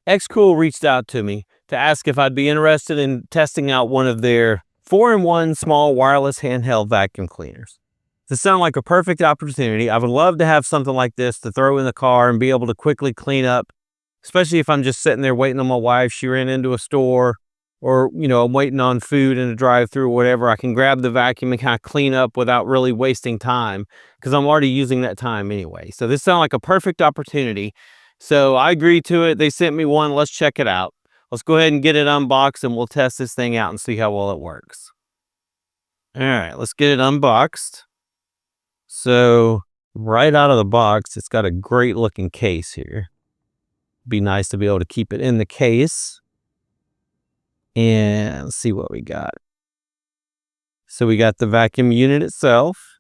xCool reached out to me to ask if I'd be interested in testing out one of their 4-in-1 small wireless handheld vacuum cleaners. This sounds like a perfect opportunity. I would love to have something like this to throw in the car and be able to quickly clean up, especially if I'm just sitting there waiting on my wife. She ran into a store, or, I'm waiting on food in a drive-through or whatever. I can grab the vacuum and kind of clean up without really wasting time, because I'm already using that time anyway. So this sounds like a perfect opportunity. So I agreed to it. They sent me one. Let's check it out. Let's go ahead and get it unboxed, and we'll test this thing out and see how well it works. All right, let's get it unboxed. So right out of the box, it's got a great looking case here. Be nice to be able to keep it in the case. And let's see what we got. So we got the vacuum unit itself.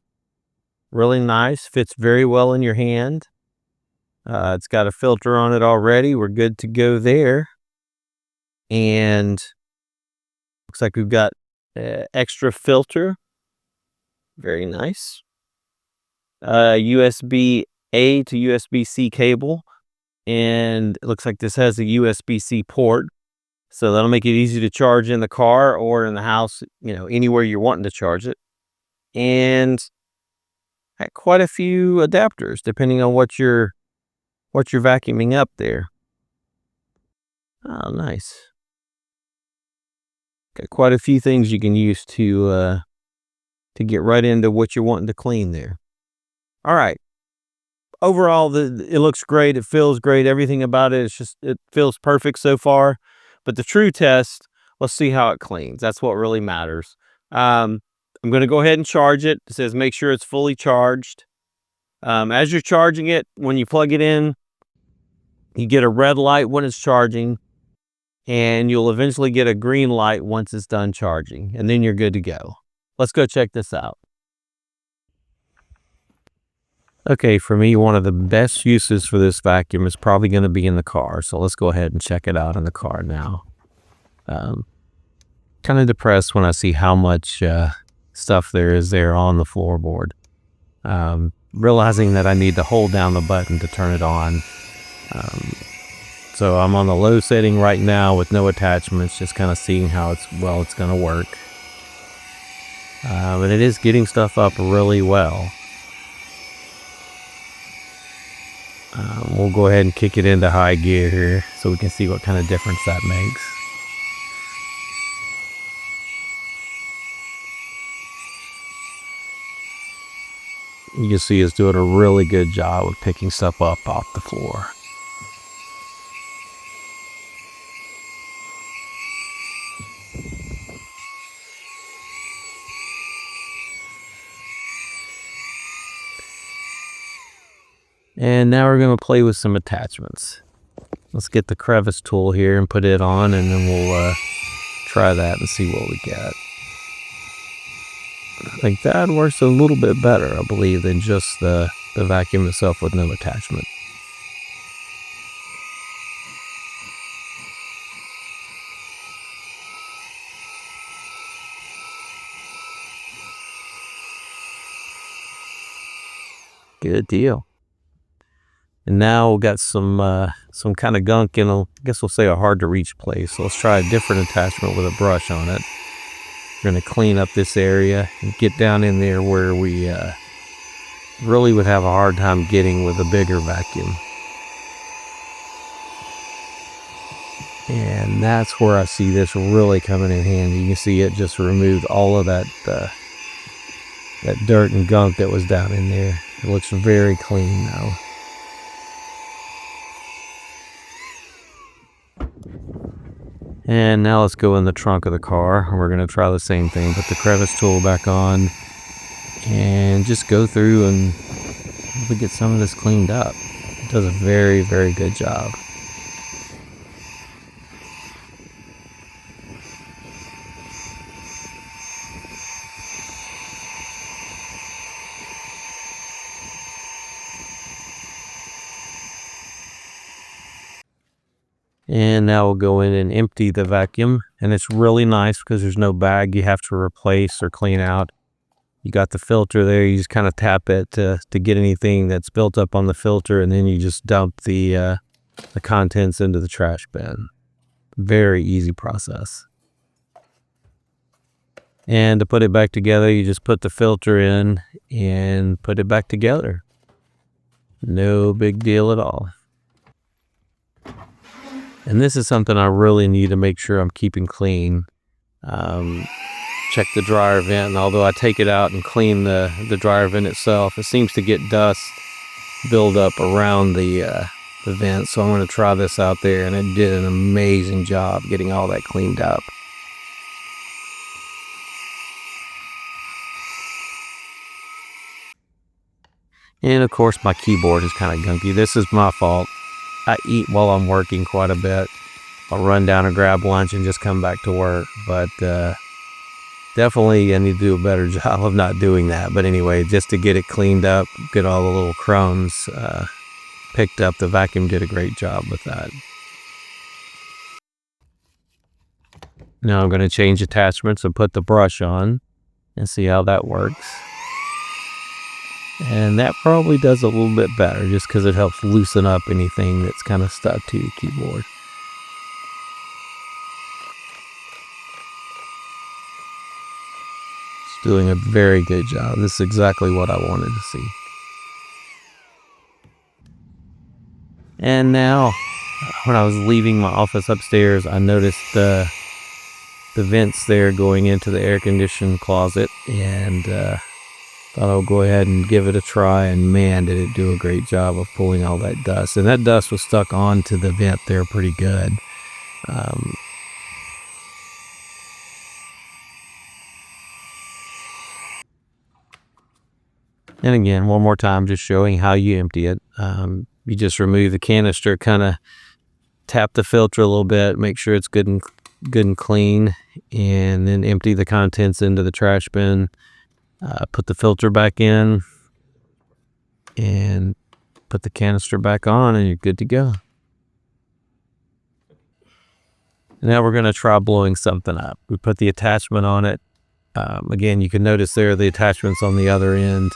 Really nice. Fits very well in your hand. It's got a filter on it already. We're good to go there. And looks like we've got extra filter. Very nice. USB-A to USB-C cable. And it looks like this has a USB-C port. So that'll make it easy to charge in the car or in the house, anywhere you're wanting to charge it. And quite a few adapters, depending on what you're vacuuming up there. Oh, nice. Got quite a few things you can use to get right into what you're wanting to clean there. All right. Overall, it looks great. It feels great. Everything about it it feels perfect so far. But the true test, let's see how it cleans. That's what really matters. I'm going to go ahead and charge it. It says make sure it's fully charged. As you're charging it, when you plug it in, you get a red light when it's charging, and you'll eventually get a green light once it's done charging, and then you're good to go. Let's go check this out. Okay, for me, one of the best uses for this vacuum is probably going to be in the car. So let's go ahead and check it out in the car now. Kind of depressed when I see how much stuff there is there on the floorboard. Realizing that I need to hold down the button to turn it on. So I'm on the low setting right now with no attachments, just kind of seeing how it's going to work. But it is getting stuff up really well. We'll go ahead and kick it into high gear here so we can see what kind of difference that makes. You can see it's doing a really good job of picking stuff up off the floor. And now we're going to play with some attachments. Let's get the crevice tool here and put it on, and then we'll try that and see what we get. I think that works a little bit better, I believe, than just the vacuum itself with no attachment. Good deal. And now we've got some kind of gunk in I guess we'll say a hard to reach place. So let's try a different attachment with a brush on it. We're going to clean up this area and get down in there where we really would have a hard time getting with a bigger vacuum. And that's where I see this really coming in handy. You can see it just removed all of that dirt and gunk that was down in there. It looks very clean now. And now let's go in the trunk of the car, and we're going to try the same thing. Put the crevice tool back on and just go through and hopefully get some of this cleaned up. It does a very, very good job. And now we'll go in and empty the vacuum, and it's really nice because there's no bag you have to replace or clean out. You got the filter there. You just kind of tap it to get anything that's built up on the filter, and then you just dump the the contents into the trash bin. Very easy process. And to put it back together, you just put the filter in and put it back together. No big deal at all. And this is something I really need to make sure I'm keeping clean. Check the dryer vent, and although I take it out and clean the dryer vent itself, it seems to get dust build up around the vent. So I'm going to try this out there, and it did an amazing job getting all that cleaned up. And of course my keyboard is kind of gunky. This is my fault. I eat while I'm working quite a bit. I'll run down and grab lunch and just come back to work. But definitely I need to do a better job of not doing that. But anyway, just to get it cleaned up, get all the little crumbs picked up, the vacuum did a great job with that. Now I'm going to change attachments and put the brush on and see how that works. And that probably does a little bit better just because it helps loosen up anything that's kind of stuck to your keyboard. It's doing a very good job. This is exactly what I wanted to see. And now, when I was leaving my office upstairs, I noticed the vents there going into the air conditioning closet, and thought I'll go ahead and give it a try, and man, did it do a great job of pulling all that dust. And that dust was stuck onto the vent there pretty good. And again, one more time, just showing how you empty it. You just remove the canister, kind of tap the filter a little bit, make sure it's good and clean, and then empty the contents into the trash bin. Put the filter back in and put the canister back on, and you're good to go. Now we're going to try blowing something up. We put the attachment on it. Again, you can notice there the attachments on the other end.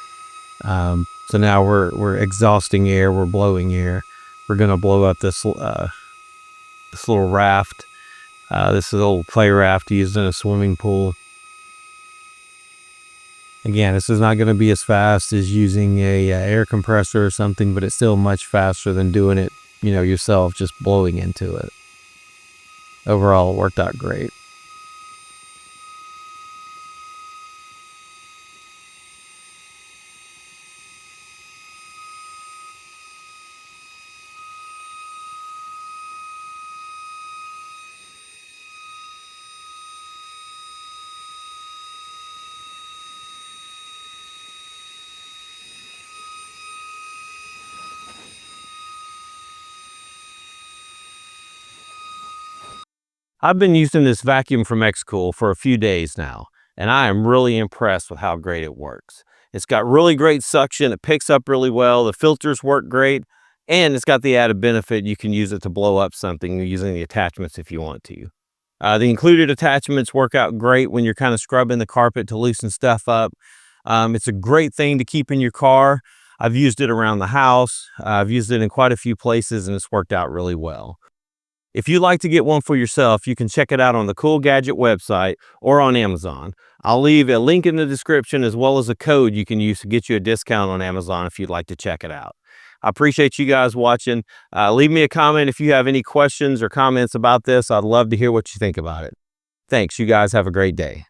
So now we're exhausting air, we're blowing air. We're going to blow up this little raft. This is an old play raft used in a swimming pool. Again, this is not going to be as fast as using a air compressor or something, but it's still much faster than doing it, yourself, just blowing into it. Overall, it worked out great. I've been using this vacuum from xCool for a few days now, and I am really impressed with how great it works. It's got really great suction, it picks up really well, the filters work great, and it's got the added benefit you can use it to blow up something using the attachments if you want to. The included attachments work out great when you're kind of scrubbing the carpet to loosen stuff up. It's a great thing to keep in your car. I've used it around the house. I've used it in quite a few places, and it's worked out really well. If you'd like to get one for yourself, you can check it out on the Cool Gadget website or on Amazon. I'll leave a link in the description as well as a code you can use to get you a discount on Amazon if you'd like to check it out. I appreciate you guys watching. Leave me a comment if you have any questions or comments about this. I'd love to hear what you think about it. Thanks. You guys have a great day.